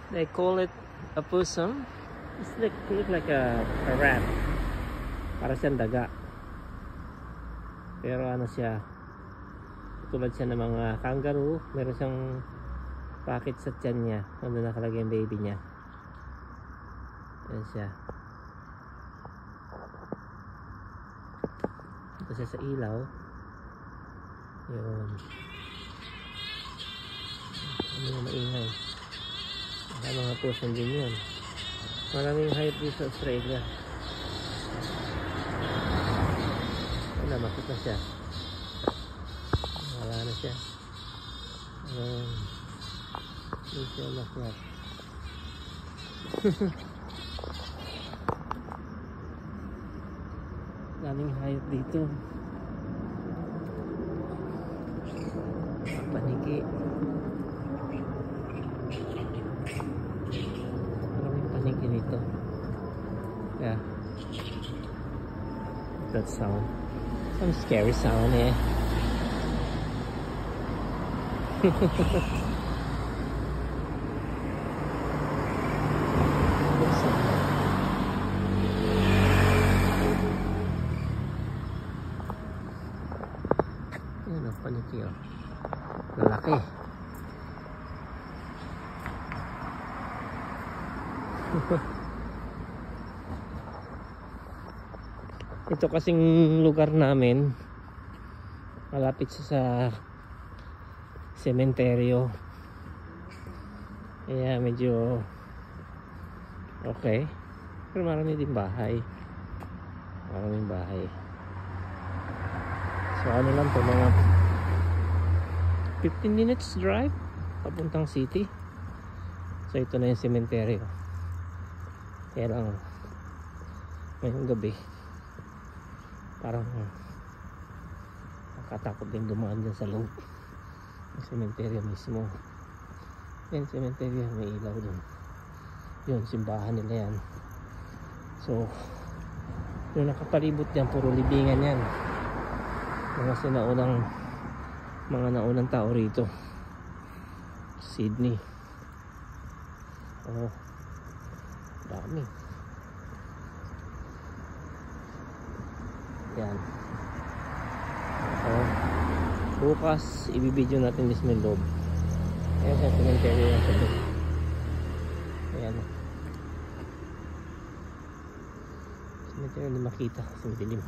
They call it a possum. It's like, look like a rat. Para siyang daga. Pero ano siya, tulad siya ng mga kangaroo. Meron siyang pocket sa tiyan niya. Nandun nakalagay yung baby niya. Ayan siya. Ito siya sa ilaw. Yun. Ano yung maingay? Mga possum din yun. Maraming hayop dito sa Australia. Wala, makit na siya. Wala na siya. Hindi siya makit. Daming hayop dito. Paniki. Dito. Yeah. That sound. Some scary sound eh. Yan ang paniki oh. Lalaki. Ito kasing lugar namin malapit sa sementeryo, kaya medyo okay, pero marami din bahay, maraming bahay. So ano lang po, mga 15 minutes drive papuntang city. So ito na yung sementeryo. Kaya lang ngayong gabi parang nakatakot din dumaan dyan sa loob ng sementeryo mismo. Yan, sementeryo, may ilaw dun. Yun, simbahan nila yan. So yung nakapalibot dyan, puro libingan yan. Mga naunang tao rito, Sydney. Oh, dami. Yan. So, bukas ibibideo natin mismo yung loob. Ayan sa cemetery yan sa loob. Ayan. Cemetery hindi makita kasi madilim.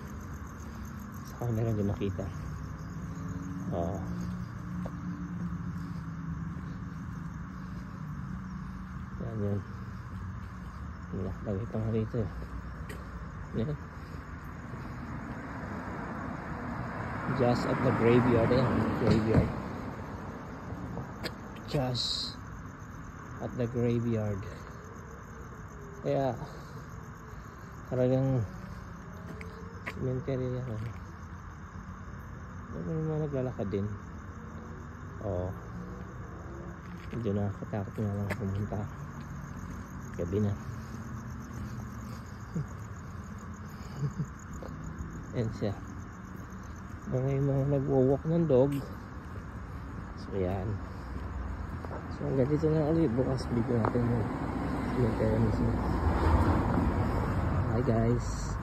Sa camera hindi makita. Oh. Yan yun. Lagi pang rito. Yan. Just at the graveyard. Graveyard. Just at the graveyard. Kaya talagang cemetery yan. Ano naman naglalakad din. Oo. Medyo nakakatakot na lang pumunta. Gabi na. Yan siya. May mga nagwo-walk ng dog. So yan. So hanggang dito na ulit. Bukas bigyan natin yung cemetery mismo. Hi guys.